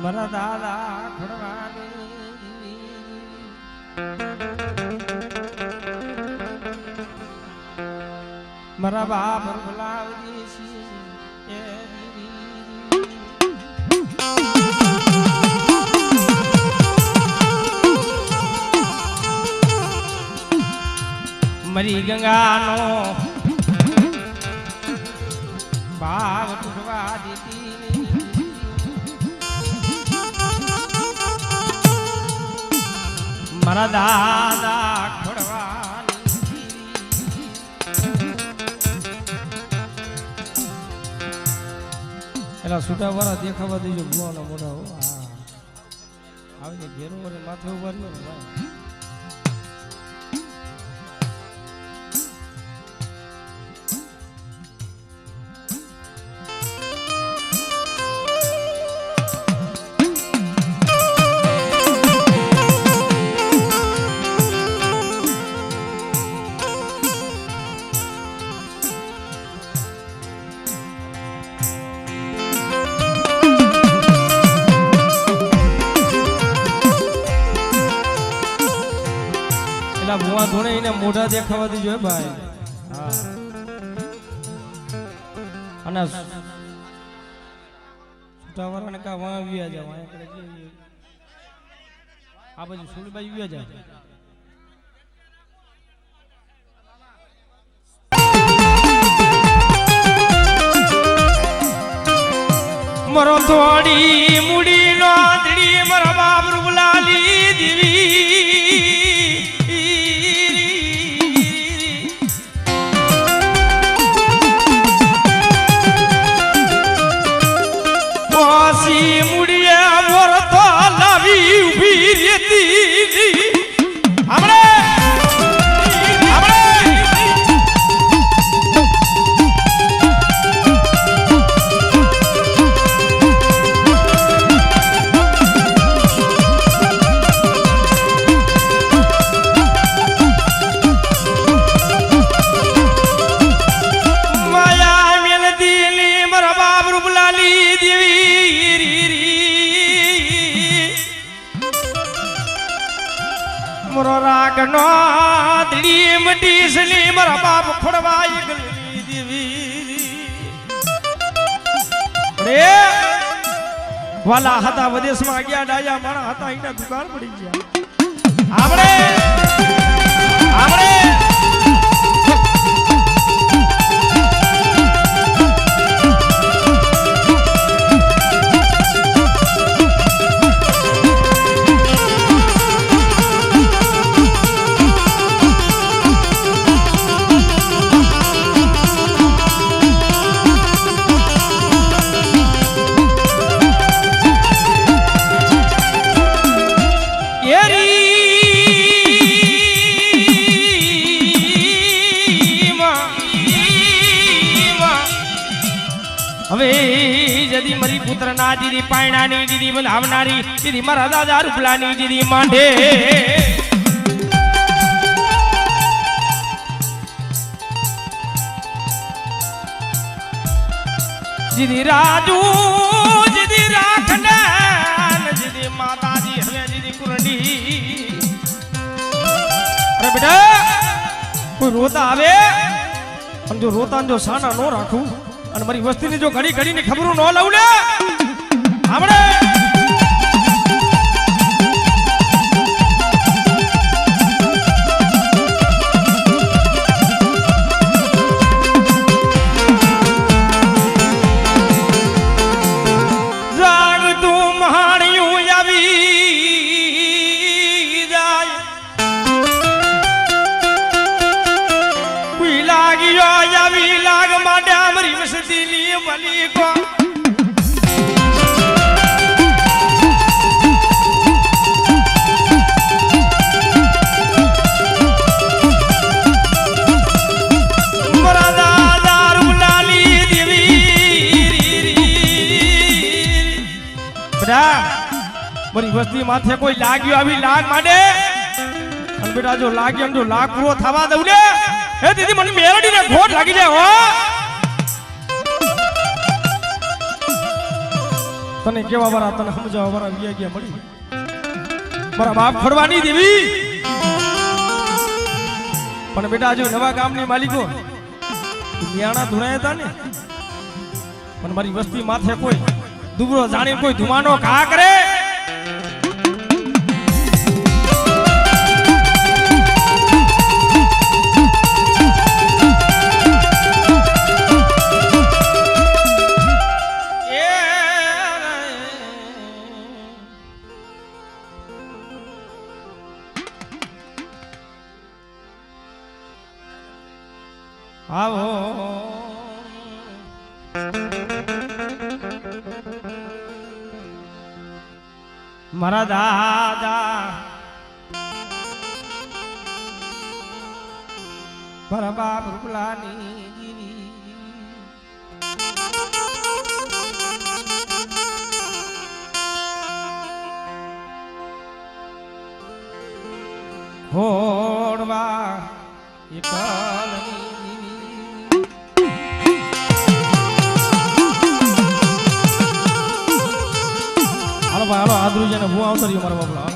મારા દાદા ખડવાની મારા બાપ ભલાવજી મરી ગંગાનો ભાવ તૂટવા દીધી મારા દાદા ખોડવાની એલા છૂટા વાળા દેખાવા દેજો ભુવાનો મોઢા હો આવી ઘેરો અને માથે ઉભા રહ્યો ને ભાઈ ભુવા ધોણે એને મોઢા દેખાવા દીજો ભાઈ હા અને છૂટાવાળાને કા વાં વ્યા જાવ આ બાજુ સુડી બાજુ વ્યા જાવ મરો થોડી મુડી નો દડી મારા બાપ રૂબલાલી દીવી મુડિયા મોર તો લાવી ઉભી રહેતી આપણે માયા મેલતી ની મારા બાપ રૂપલાલી દેવી મોરો રાગનો દડી મટી સલી મારા બાપ ખોડવાઈ ગલી દેવી રે વાલા હતા વિદેશમાં ગયા ડાયા મારા હતા એના દુકાન પડી ગયા આપણે હવે જદી મરી પુત્ર ના દીદી પાયણાની દીદી બનાવનારી દીદી મારા દાદા રૂપલાની દીદી માંડે દીદી રાજુ દીદી રાખના દીદી માતાજી હવે દીદી કુરડી અરે બેટા કોઈ રોતા આવે અને જો રોતા જો સાના નો રાખું અને મારી વસ્તીની જો ઘડી ઘડીની ખબરો ન લઉં ને આપણે જાગ તું મહાણિયું આવી જાય કોઈ લાગ્યો આવી લાગ માટે મારી વસ્તીની મલિકો મારા દાદા રૂપલાલી દેવી બેટા મારી વસ્તી માથે કોઈ લાગ્યો આવી લાગ માટે અને બેટા જો લાગ્યો જો લાગ પૂરો થવા દઉં ને હે દીદી મને મેરડી ને ઘોટ લાગી જાય હો તને કેવા વાળા તને સમજાવવા વાળા વ્યા ગયા મળી મારા બાપ ખોડવાની દેવી પણ બેટા જો નવા ગામની માલિકો નિયાણા ધુણાયા હતા ને પણ મારી વસ્તી માથે કોઈ દુબળો જાણી કોઈ ધુમાનો ઘા કરે આવો મારા દાદા મારા બાપ રૂપલાની હોડવા એકલની હાલો આદરું છે ને હું આવતો રહ્યો મારા બાપલા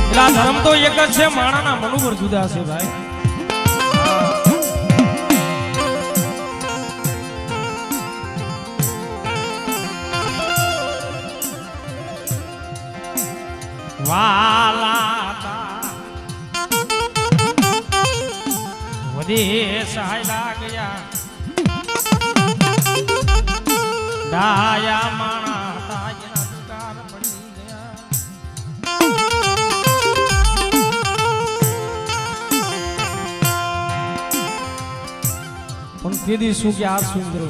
એટલે ધર્મ તો એક જ છે માણાના મન ઉપર જુદા છે ભાઈ વાલા સહાય લાગ્યા ડાયા માણા તાજના દુકાન પડી ગયા પણ કીધી શું કે આ સુંદરો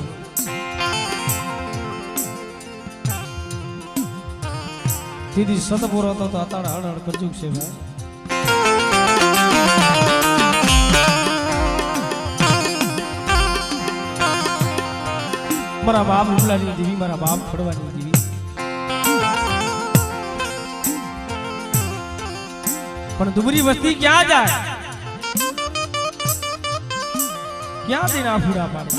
દીદી સતપુરો તો અતાડા હળહળ કરજુક છે ભાઈ મારા બાપ રૂપલાની દેવી મારા બાપ ખોડવાની દેવી પણ દુબરી વસ્તી ક્યાં જાય ક્યાં જઈને આ ફૂડા પાડે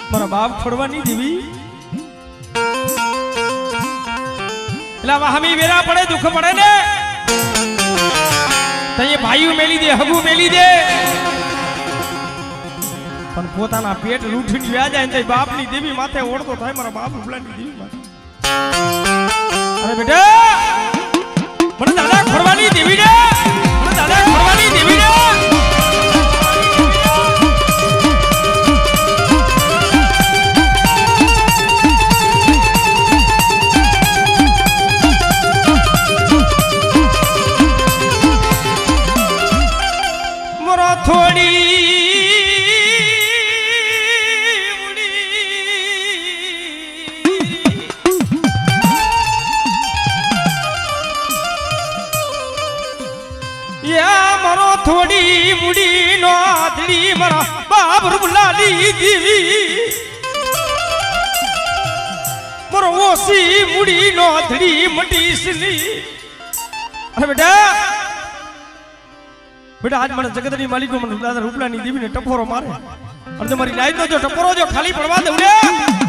મારા બાપ ખોડવાની દેવી એટલે વાહમી વેરા પડે દુઃખ પડે ને તઈએ ભાઈઓ મેલી દે હગુ મેલી દે પણ પોતાના પેટ લૂંટીને વ્યા જાય ને બાપની દેવી માથે ઓળતો થાય મારા બાપ રૂપલાની દેવી માથે અરે બેટા મને દાદા ખોડવાની દેવી ને મને દાદા ખોડવાની દેવી ને મરો થોડી થોડી મુડી નો આદડી મારા બાપ રૂપલાની દેવી મારો ઓસી મુડી નો આદડી મટીસલી અરે બેટા આજ મને જગતની માલિકો મને દાદા રૂપલાની દેવીને ટપોરો મારે અને તમારી લાઈટ નો જો ટપોરો જો ખાલી પડવા દઉં ને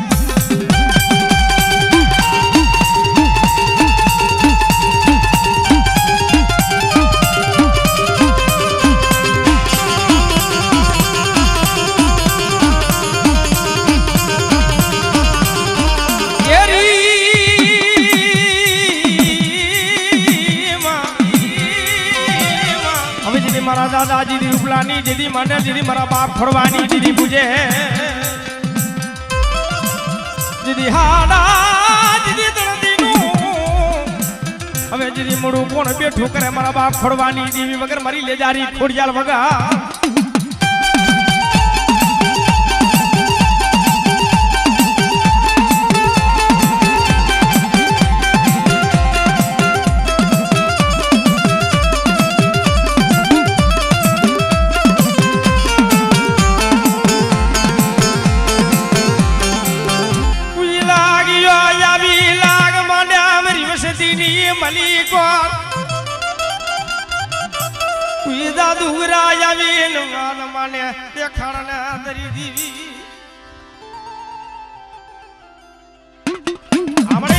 મારા દાદાજી ની રૂપલાની દીદી મને દીદી મારા બાપ ખોડવાની દીદી પૂજે દીદી હાડા દીદી દળદીનું હવે દીદી મોડું કોણ બેઠું કરે મારા બાપ ખોડવાની દેવી વગર મારી લેજારી ખોડિયાલ વગર પીધા દુગરા આવીને વાન માને દેખાડને દરી દીવી આપણે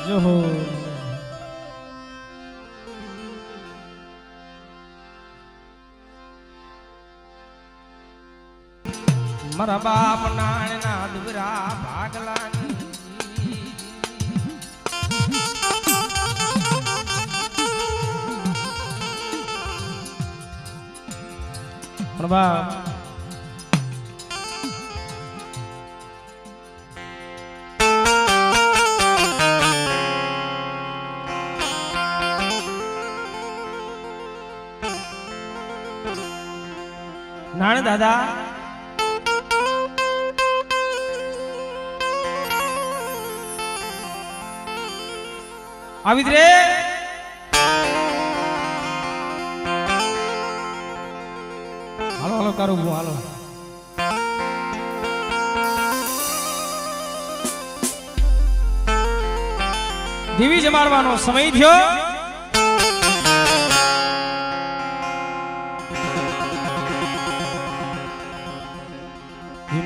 જોહો મારા બાપ નાના દુગરા ભાગલાની પણ બાપ નાણ દાદા આવી રે હાલો હાલો કરું હાલો દેવી જમાડવાનો સમય થયો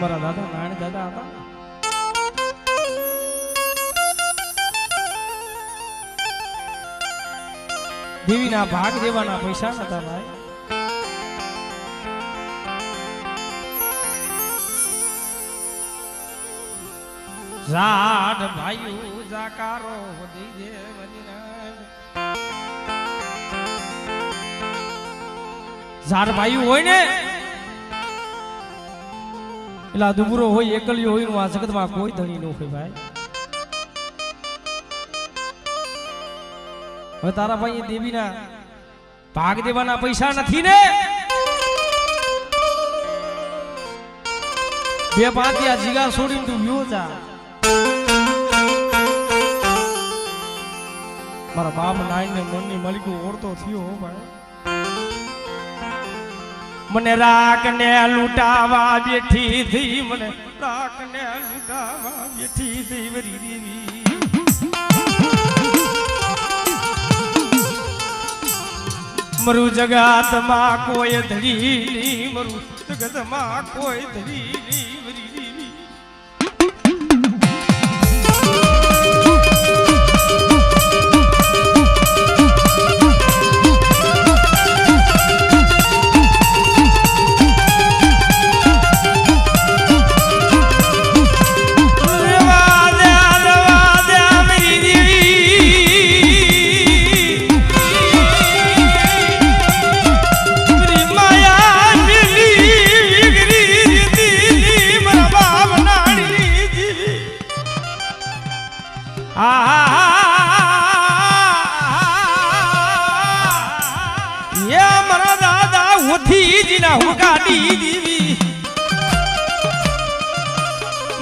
મારા દાદા નાની દાદા હતા દેવીના ભાગ દેવાના પૈસા નતા ભાઈ ઝાડ ભાઈઓ જાકારો દઈ દે ઝાડ ભાઈઓ હોય ને એલા દુબરો હોય એકલિયો હોય આ જગતમાં કોઈ ધણી ન હોય ભાઈ હવે તારા ભાઈ દેવીના ભાગ દેવાના પૈસા નથી ને બે પાંચિયા જીગા છોડીને તું વ્યો જા મારા બાપ નાઈ ને મનની મલિકો ઓળતો થયો હો ભાઈ મને રાખ ને લૂટાવા બેઠી થઈ મને રાખ ને લૂટાવા બેઠી થઈ વરી દેવી મરુ જગતમાં કોઈ ધરી નહીં મરુ જગતમાં કોઈ ધરી નહીં વરી દેવી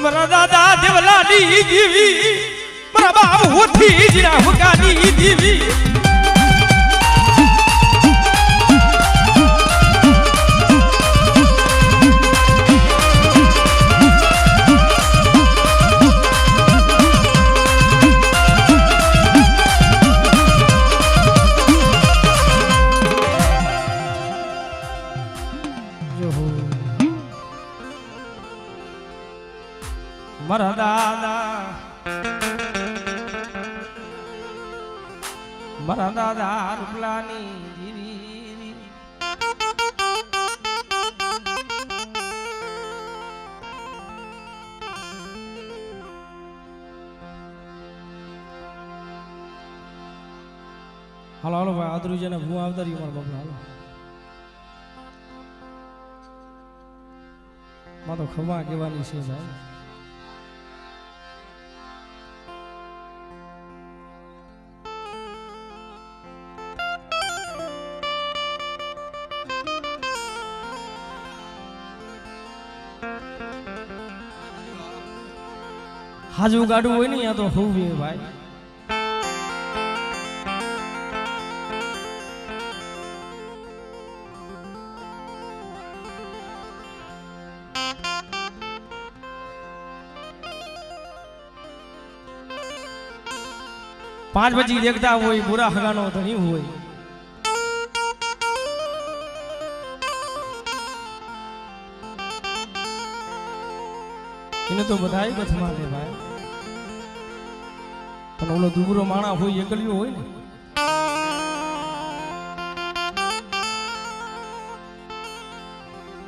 મારા દાદા દેવલાની દેવી મારા બાપ હોથી જીરા હુકાની દેવી મારા દાદા રૂપલાની જીવી હાલો હાલો ભાઈ આદરુજી ને ભૂ આવતા રહ્યું મારા બાપા હાલો માં તો ખમા કહેવાની છે ભાઈ હાજુ ગાડું હોય ને યા તો હોવે ભાઈ 5 બજી દેખતા હોય બુરા હગાનો ધણી હોય એને તો બધાય બથમાં દે ભાઈ પણ ઓલો દુબરો માણા હોય એકલ્યો હોય ને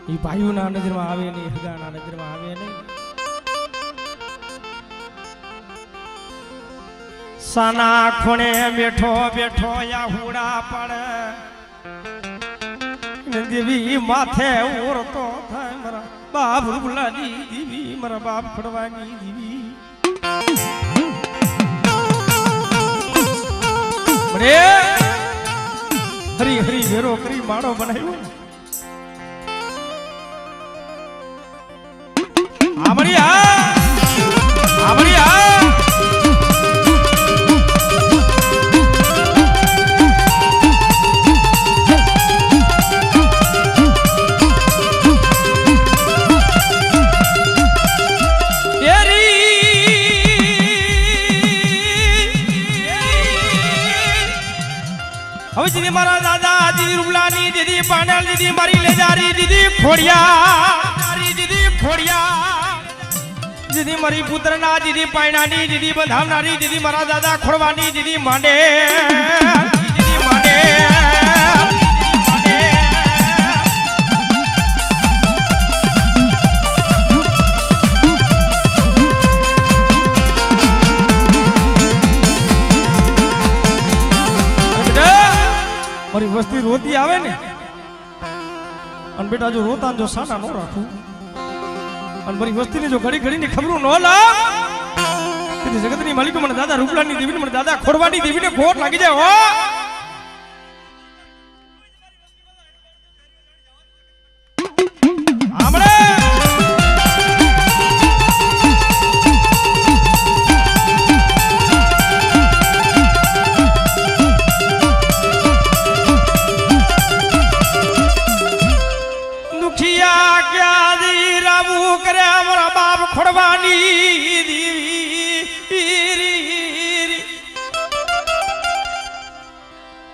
એ ભાઈઓના નજરમાં આવે નહીં હગાના નજરમાં આવે નહીં સાના ખૂણે બેઠો બેઠો યાહુડા પડે દેવી માથે ઓરતો થાય મારા બાપ રૂપલાની દેવી મારા બાપ ખડવાની દેવી બડે હરી હરી વેરો કરી માળો બનાવ્યો હવે દીદી મારા દાદા દીદી રૂપલાની દીદી પાણલ દીદી મારી લેજારી દીદી ખોડિયા દીદી મારી પુત્રના દીદી પાયણાની દીદી બંધાવનારી દીદી મારા દાદા ખોડવાની દીદી માંડે દીદી માંડે મારી વસ્તી રોતી આવે ને અને બેટા જો રોતા જો સાના ન રાખું અને મારી વસ્તીને જો ઘડી ઘડીની ખબરો ન લાવ જગતની માલિકો મને દાદા રૂપલાની દેવીને મને દાદા ખોડવાની દેવીને ખોટ લાગી જાય હો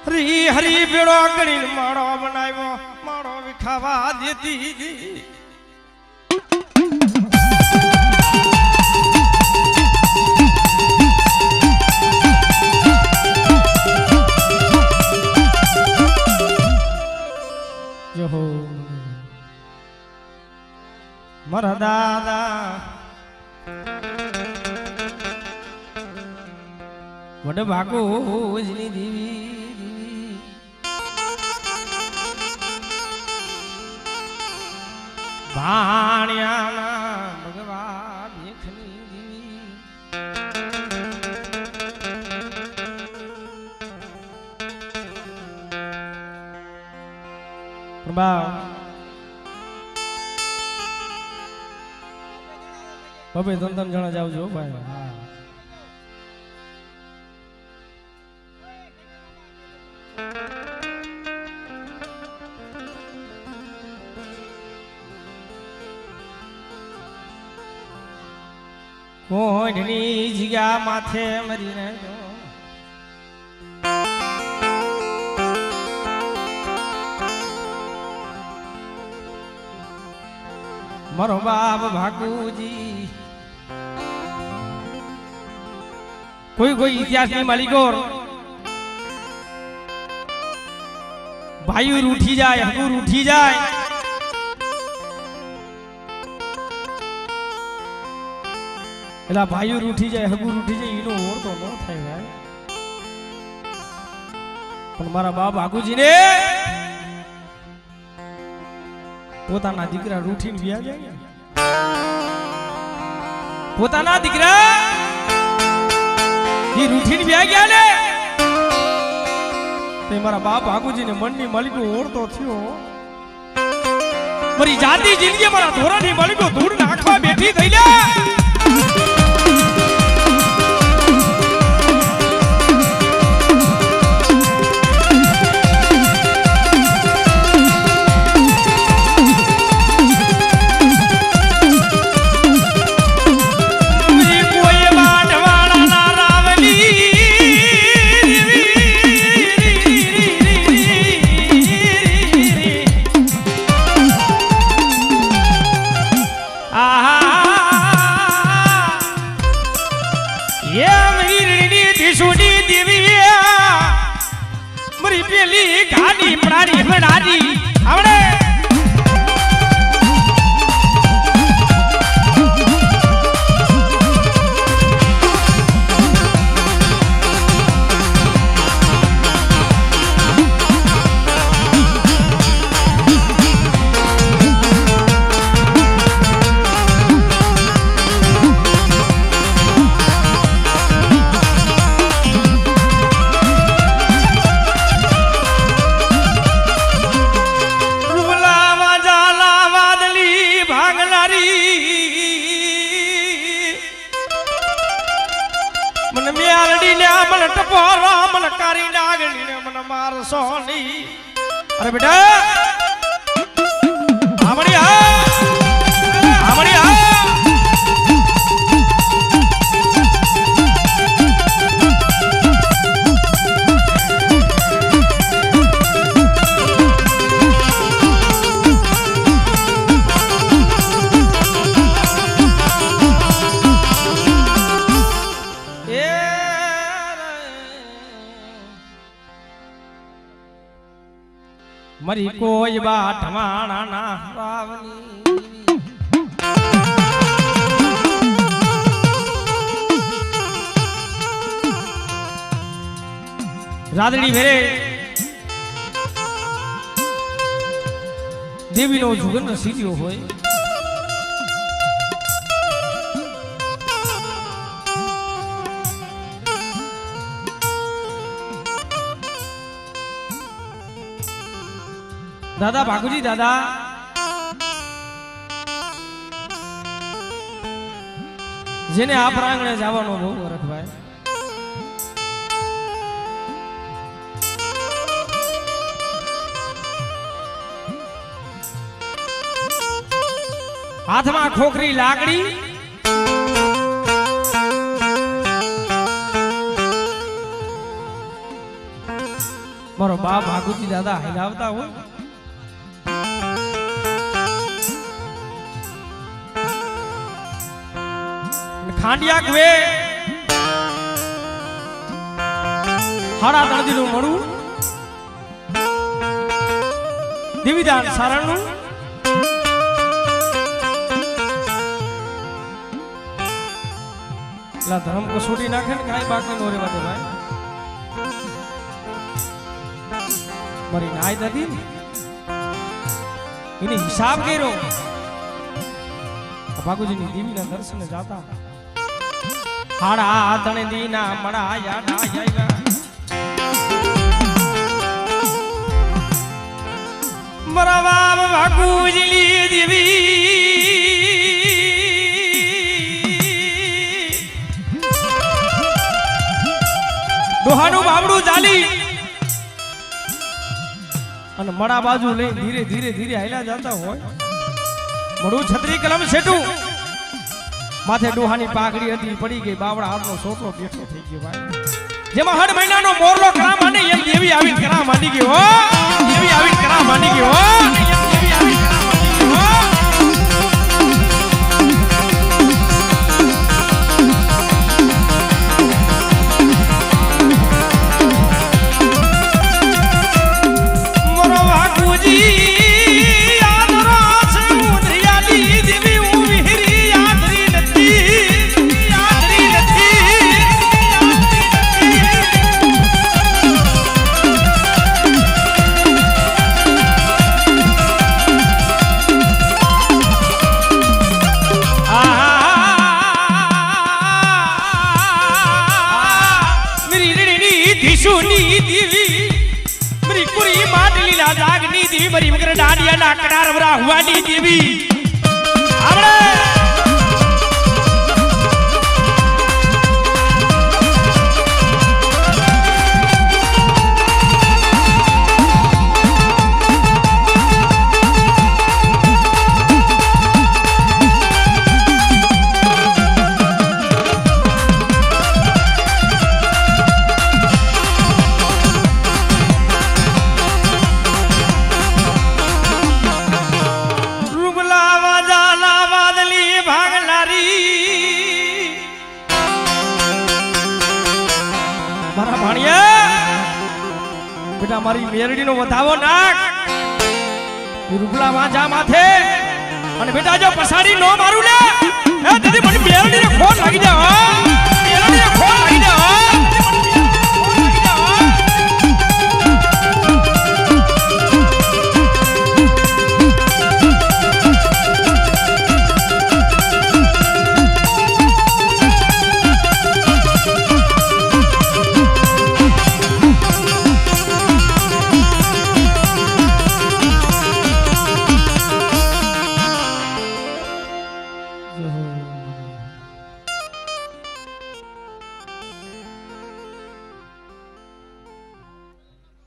હરી હરી બેડો ગણીને માળો બનાવ્યો માળો વિખાવા દેતી જો મારા દાદા વડ ભાગો ઉજની દેવી ભાણ્યાના ભગવાન દેખની દેવી પ્રભા બબે ત્રણ જણા જાવજો ભાઈ હા કોઈની જગ્યા માથે મરીને મારો બાપ ભાગુજી કોઈ ઇતિહાસની માલિકો ભાઈ રૂઠી જાય હગુ રૂઠી જાય એટલે ભાઈઓ રૂઠી જાય હગુ રૂઠી જાય એનો ઓળતો ન થાય ભાઈ પણ મારા બાપ આગુજીને પોતાના દીકરા રૂઠીને વ્યા જાય પોતાના દીકરા એ રૂઠીને વ્યા ગયા ને તે મારા બાપ આગુજીને મનની માલિકો ઓળતો થયો મારી જાતિ જિંદગી મારા ધોરણની માલિકો ધૂળ નાખવા બેઠી થઈ ગયા સુડી દેવી મરી પેલી ગાડી પડાડી હમણાડી આવડે अरे बेटा बढ़िया बढ़िया मरी कोई बात माना ना रावनी राधड़ी भेरे देवी नो जुगन सीरियो होय दादा भागुजी दादा जेने आ प्रांगणे जवानो बहू वरख भाई हाथ में खोखरी लाकड़ी मारो बाप भागुजी दादा हिलावता हो खांडिया कुए हाड़ा तणदी मणु दिविदान सारण ला धर्म को छोटी नाखे ने काई बाकी नो रे बाटे भाई मरी नाय दादी इने हिसाब केरो बागुजी नी देवी ना दर्शन जाता हाड़ा तणे दीना मड़ा याडा आया मरा बाप बागुजी ली देवी दोहानु बाबड़ू जाली अन मड़ा बाजू ले धीरे धीरे धीरे हाइला जाता होय मड़ू छतरी कलम सेटू माथे डोहानी पागड़ी हती पड़ी गई बावड़ा हाथ नो सोटो बेठो થઈ ગયો ભાઈ જેમાં હડ મહિનાનો મોરલો કરા માંડી એમ દેવી આવી કરા માંડી ગઈ હો દેવી આવી કરા માંડી ગઈ હો દેવી આવી કરા માંડી ગઈ હો મોરો વાકુજી जागनी देवी मरी मगर डाडिया ना कनार बरा हुआ नी देवी आवड़े બેટા મારી મેરડીનો વધાવો નાખ રૂપલા વાંજા માથે અને બેટા જો પસાડી નો મારું લે